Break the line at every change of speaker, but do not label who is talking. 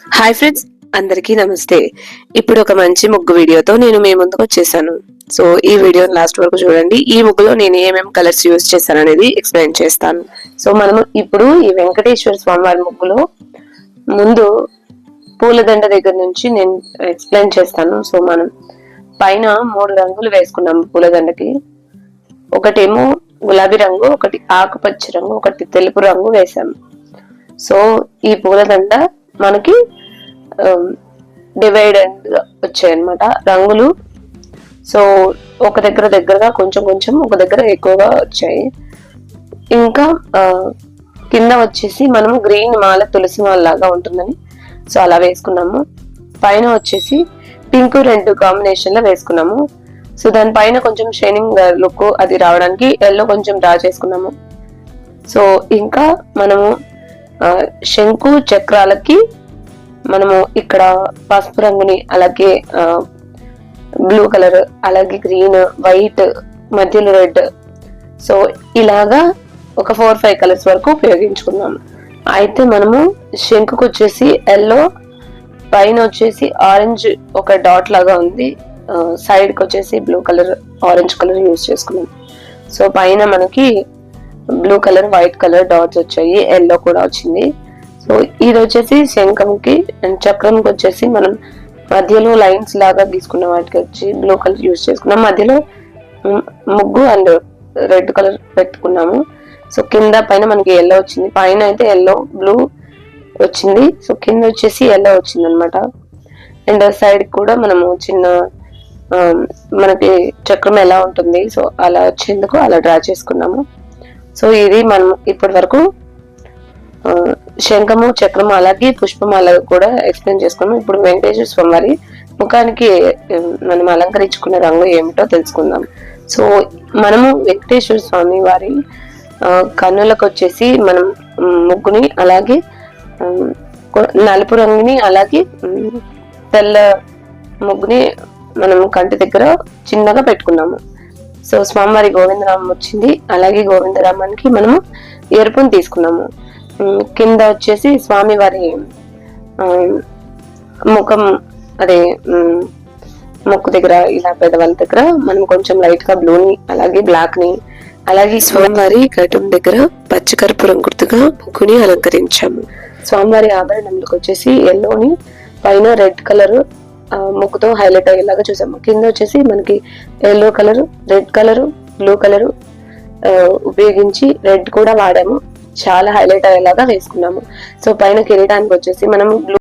Hi friends, అందరికీ నమస్తే. ఇప్పుడు ఒక మంచి ముగ్గు వీడియోతో నేను మీ ముందుకు వచ్చేసాను. సో ఈ వీడియో లాస్ట్ వరకు చూడండి. ఈ ముగ్గులో నేను ఏమేమి కలర్స్ యూజ్ చేశాను అనేది ఎక్స్ప్లెయిన్ చేస్తాను. సో మనము ఇప్పుడు ఈ వెంకటేశ్వర స్వామి వారి ముగ్గులో ముందు పూలదండ దగ్గర నుంచి నేను ఎక్స్ప్లెయిన్ చేస్తాను. సో మనం పైన 3 రంగులు వేసుకున్నాము పూలదండకి. ఒకటేమో గులాబీ రంగు, ఒకటి ఆకుపచ్చ రంగు, ఒకటి తెలుపు రంగు వేసాము. సో ఈ పూలదండ మనకి డివైడెడ్ వచ్చాయన్నమాట రంగులు. సో ఒక దగ్గరగా కొంచెం ఒక దగ్గర ఎక్కువగా వచ్చాయి. ఇంకా కింద వచ్చేసి మనము గ్రీన్ మాల, తులసి మాల లాగా ఉంటుందని సో అలా వేసుకున్నాము. పైన వచ్చేసి పింక్, రెడ్ కాంబినేషన్ లో వేసుకున్నాము. సో దానిపైన కొంచెం షైనింగ్ లుక్ అది రావడానికి ఎల్లో కొంచెం డ్రా చేసుకున్నాము. సో ఇంకా మనము శంకు చక్రాలకి మనము ఇక్కడ పసుపు రంగుని, అలాగే బ్లూ కలర్, అలాగే గ్రీన్, వైట్, మధ్యలో రెడ్, సో ఇలాగా ఒక 4-5 కలర్స్ వరకు ఉపయోగించుకున్నాము. అయితే మనము శంకుకు వచ్చేసి ఎల్లో, పైన వచ్చేసి ఆరెంజ్ ఒక డాట్ లాగా ఉంది, సైడ్ కి వచ్చేసి blue colour, orange colour use చేసుకున్నాం. సో పైన మనకి blue colour, white colour dots వచ్చాయి, ఎల్లో కూడా వచ్చింది. సో ఇది వచ్చేసి శంఖంకి అండ్ చక్రంకి వచ్చేసి మనం మధ్యలో లైన్స్ లాగా తీసుకున్న వాటికి వచ్చి బ్లూ కలర్ యూజ్ చేసుకున్నాం. మధ్యలో ముగ్గు అండ్ రెడ్ కలర్ పెట్టుకున్నాము. సో కింద పైన మనకి ఎల్లో వచ్చింది, పైన అయితే ఎల్లో బ్లూ వచ్చింది. సో కింద వచ్చేసి ఎల్లో వచ్చింది అనమాట. అండ్ సైడ్ కూడా మనము చిన్న మనకి చక్రం ఎలా ఉంటుంది సో అలా వచ్చేందుకు అలా డ్రా చేసుకున్నాము. సో ఇది మనం ఇప్పటి వరకు శంఖము, చక్రము, అలాగే పుష్పమాల కూడా ఎక్స్ప్లెయిన్ చేసుకున్నాము. ఇప్పుడు వెంకటేశ్వర స్వామి వారి ముఖానికి మనం అలంకరించుకున్న రంగు ఏమిటో తెలుసుకుందాం. సో మనము వెంకటేశ్వర స్వామి వారి కన్నులకు వచ్చేసి మనం ముగ్గుని, అలాగే నలుపు రంగుని, అలాగే తెల్ల ముగ్గుని మనం కంటి దగ్గర చిన్నగా పెట్టుకున్నాము. సో స్వామివారి గోవిందరామం వచ్చింది, అలాగే గోవిందరామానికి మనము ఎరుపుని తీసుకున్నాము. కింద వచ్చేసి స్వామివారి ముఖం, అదే ముక్కు దగ్గర, ఇలా పెదవాళ్ళ దగ్గర మనం కొంచెం లైట్ గా బ్లూని, అలాగే బ్లాక్ ని, అలాగే స్వామివారి ఘటం దగ్గర పచ్చకర్పూరం గుర్తుగా ముగ్గుని అలంకరించాము. స్వామివారి ఆభరణంలోకి వచ్చేసి ఎల్లోని, పైన రెడ్ కలర్ ముగ్గుతో హైలైట్ అయ్యేలాగా చూసాము. కింద వచ్చేసి మనకి yellow colour, red colour, blue colour ఉపయోగించి రెడ్ కూడా వాడాము, చాలా హైలైట్ అయ్యేలాగా వేసుకున్నాము. సో పైన కిరీటానికి వచ్చేసి మనం